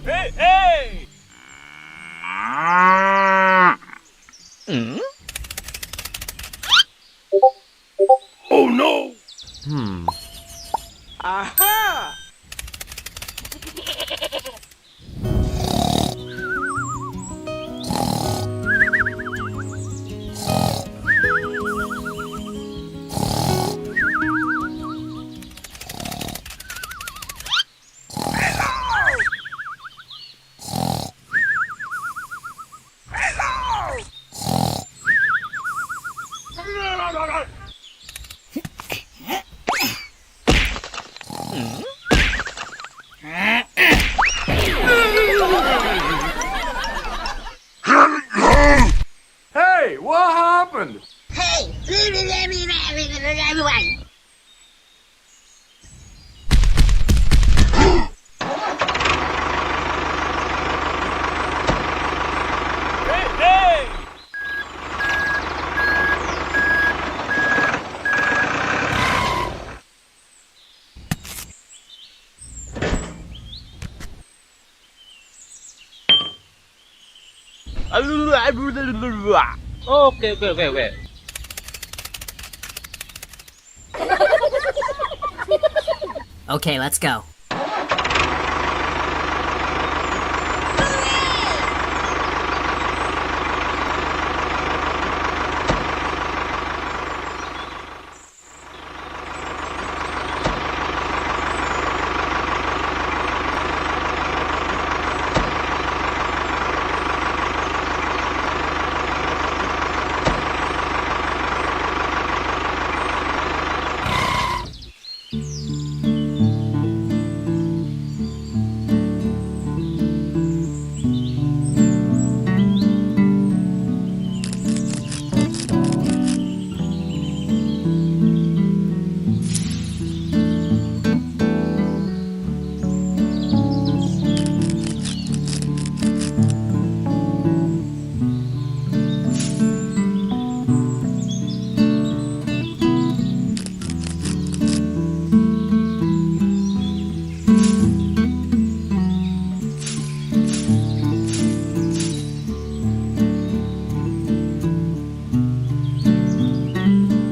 Hey, hey! Oh no! Aha! Hey, what happened? Hey, everyone. Hey, hey! Okay. Okay, let's go.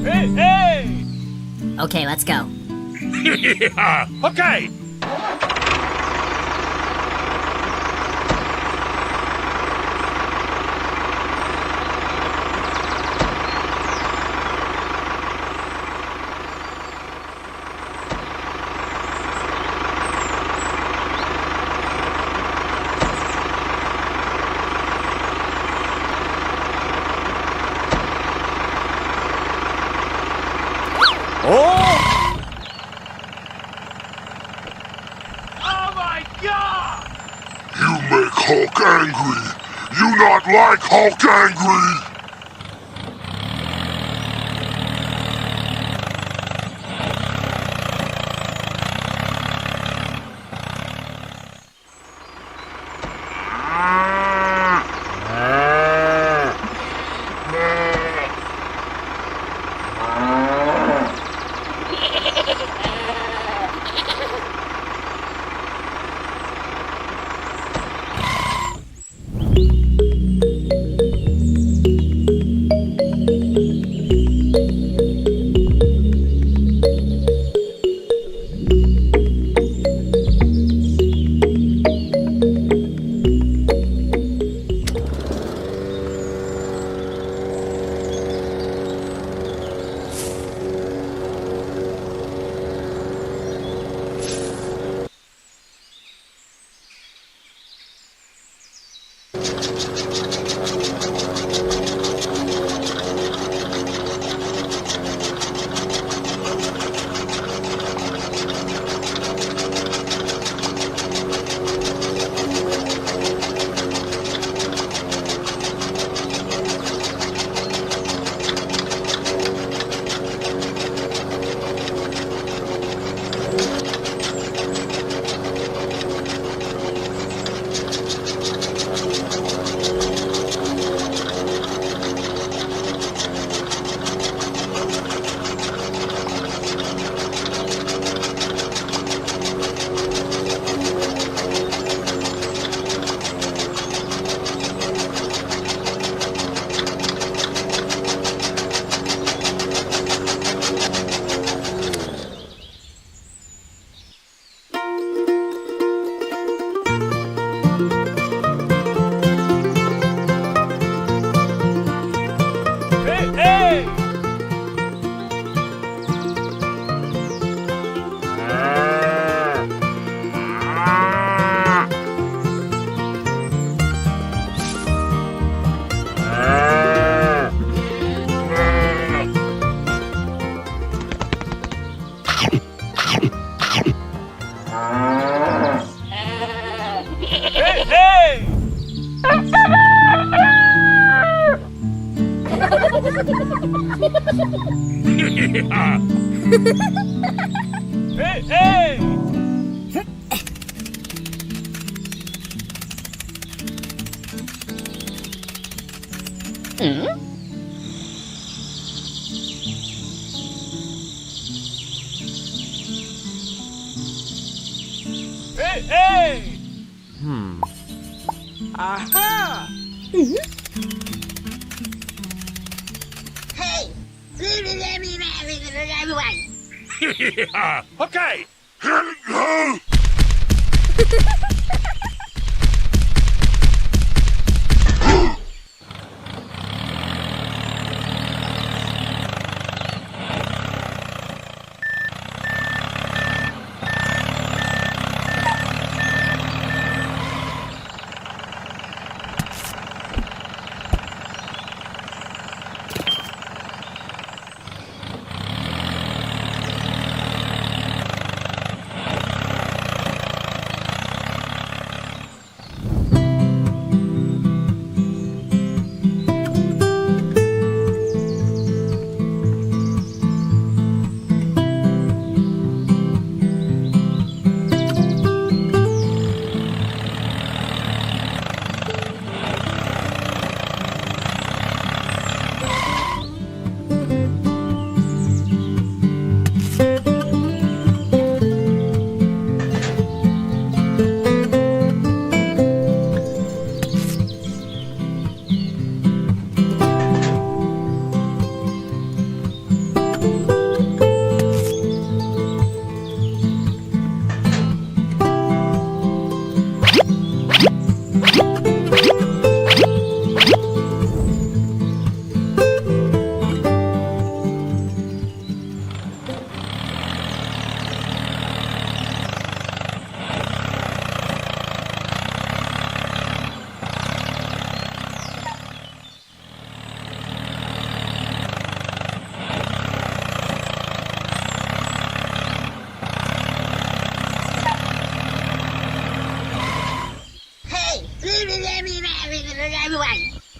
Hey, hey! Okay, let's go. Yeah, okay! Oh! Oh my God! You make Hulk angry. You not like Hulk angry. Hey, hey! Hey, hey! Aha! Hey! Okay! Hey!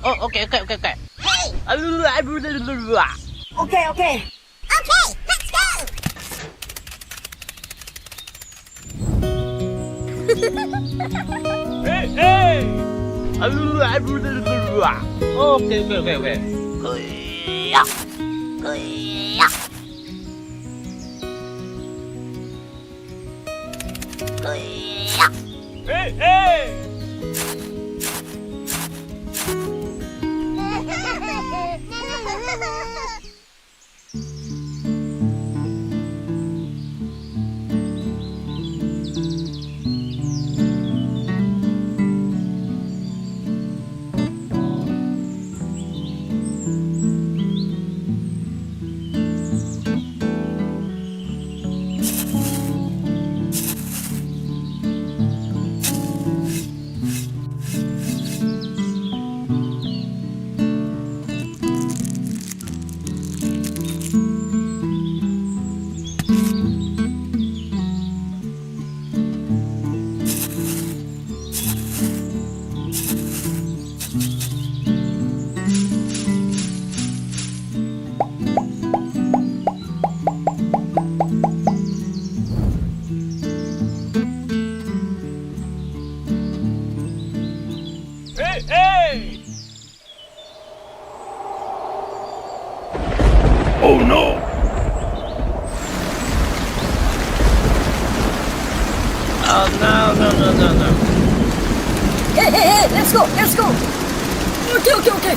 Oh, okay, okay, okay, okay. Hey! Okay, okay. Okay, let's go! Hey, hey! Okay, okay, okay, okay. Hey, hey! Hey, hey! Oh no! Oh, no, no, no, no, no. Hey, hey, hey, let's go, let's go. Okay, okay, okay.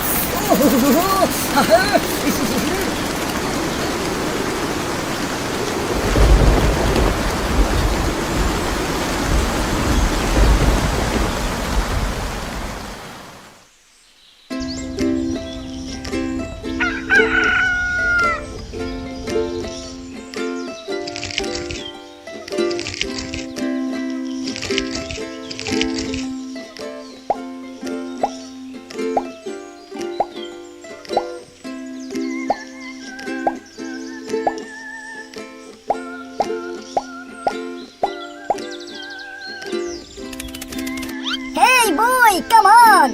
Hey boy, come on!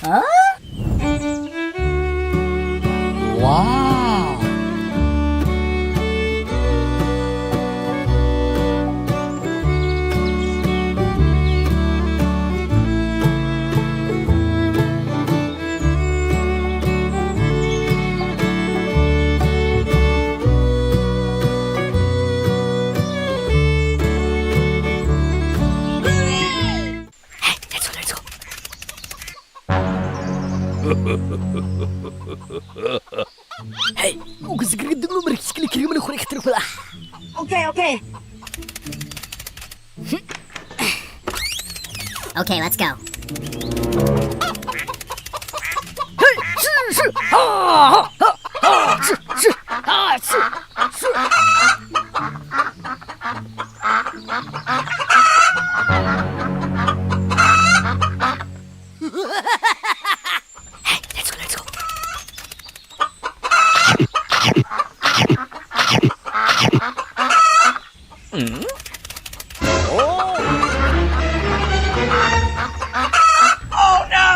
Wow. Let's go. Hey, ugu sigrid dulu merikskili kiri mana korek terus lah. Okay, okay. Okay, let's go. Hey, shi, ha, ha, ha, shi, ha, shi. Hey, let's go. Oh no!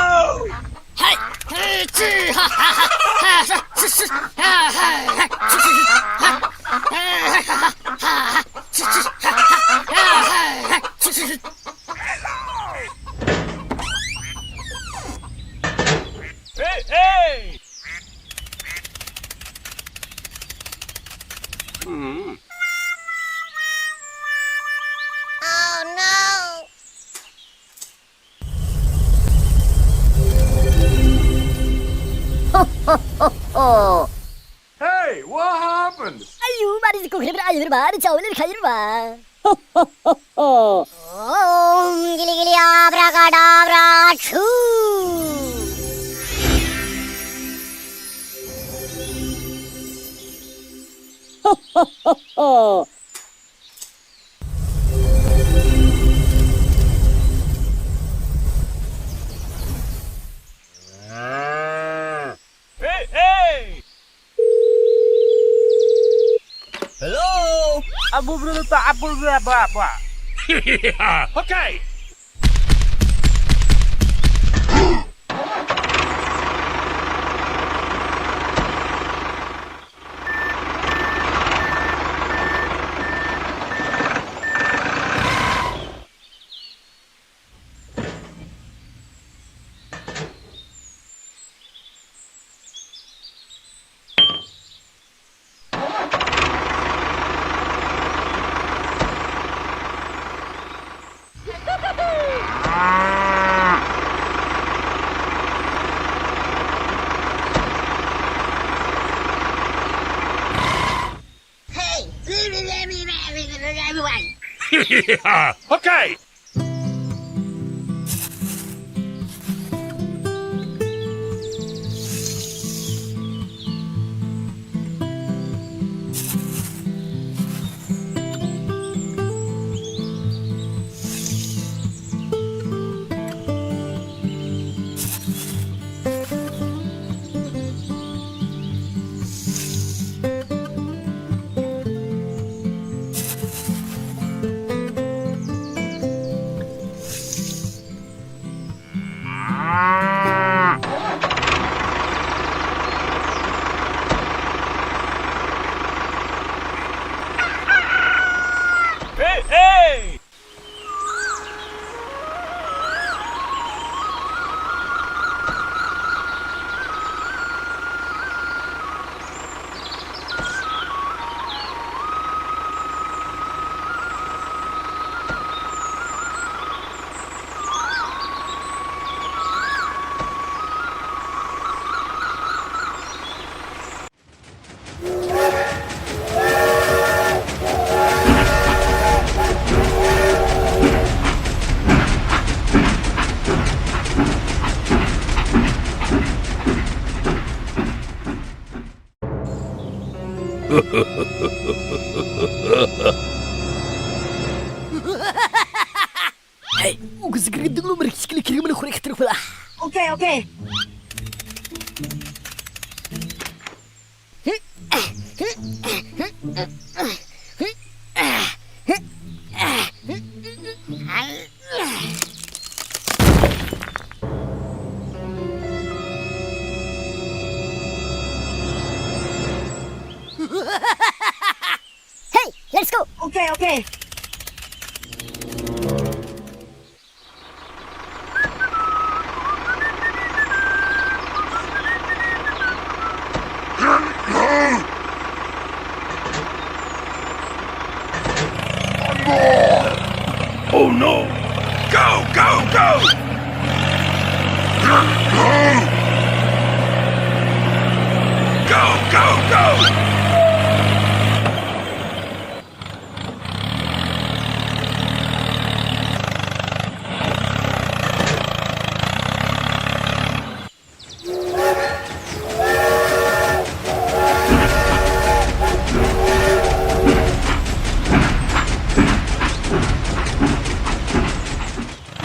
Hey, hey, chi, ha, ha, ha, ha, shi, shi, ha, ha, ha, shi, shi, ha, ha, ha, ha, shi, shi, ha, ha, ha, shi, shi. Hey, hey! Oh no! Oh. Hey, what happened? Ayo, mari kita kira ayo mari jauh ni kaya rumah. Om gili gili abracadabra choo. Hey, hey! Hello? Abu berapa? Abu berapa? Okay! Hey, everyone. Okay! Hey, hey! Hey, ugu sigrid dulu merikskili kiri mana korek terus lah. Okay, okay. hey. Oh no! Go, go, go! Go, go, go!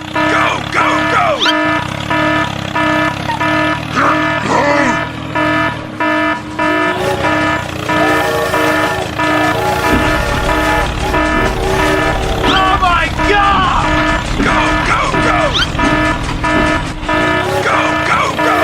Go, go, go! Oh my God! Go, go, go! Go, go, go!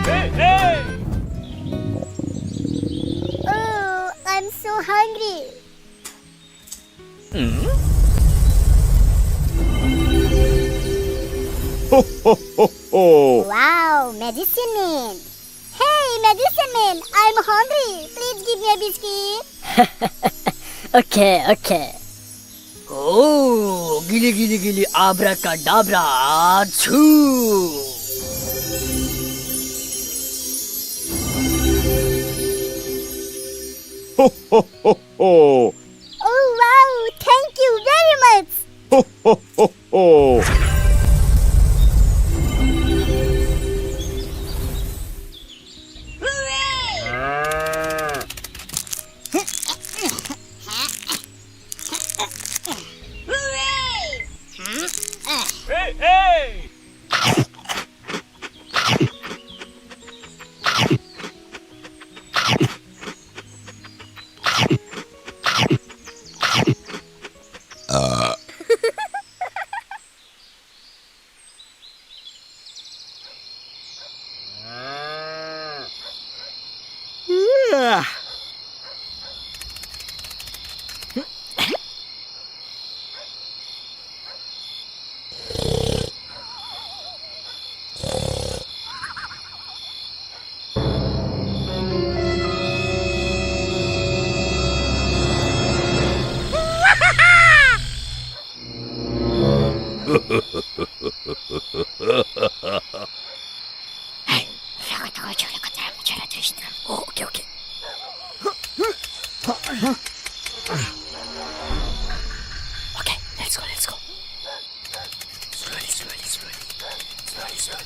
Hey, hey! Oh, I'm so hungry. Ho, ho, ho, ho! Wow, medicine man. Hey, medicine man, I'm hungry. Please give me a biscuit. Okay, okay. Oh, gili gili gili abracadabra, choo. Ho, ho, ho, ho! Oh, wow, thank you very much. Ho, ho, ho, ho! Hey! Oh, okay, okay. Okay, let's go, let's go. Slowly, slowly, slowly. Slowly, slowly.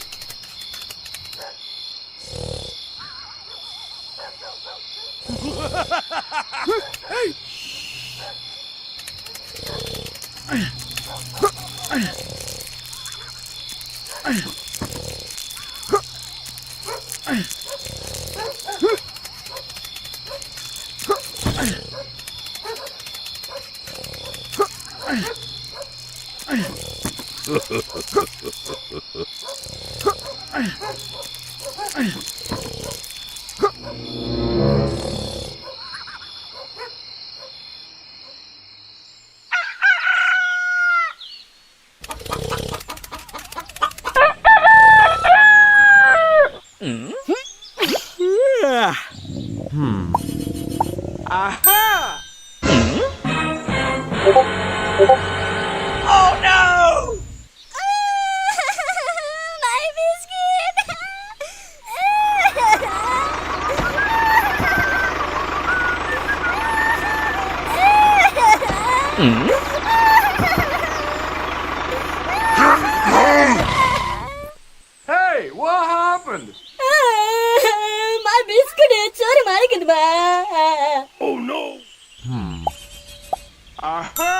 Aha! Oh no! My biscuit! Hey, what happened? My biscuit ಚೋರಿ ಮಾಡಿಕೊಂಡು ಬಾ Oh no! Aha!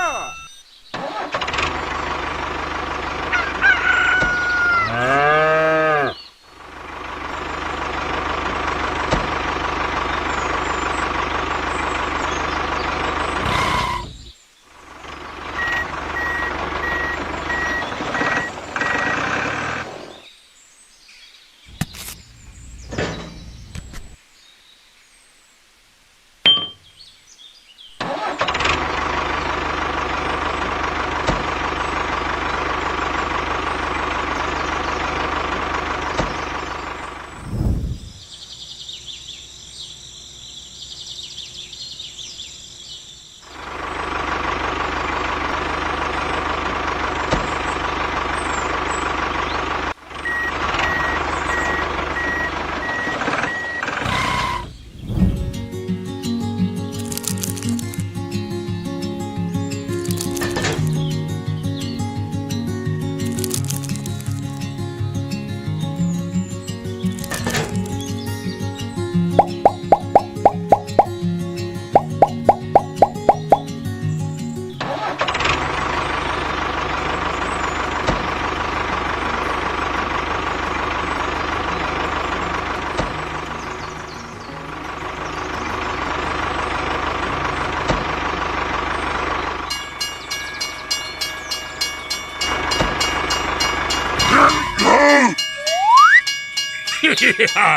Yeah!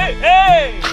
Hey, hey!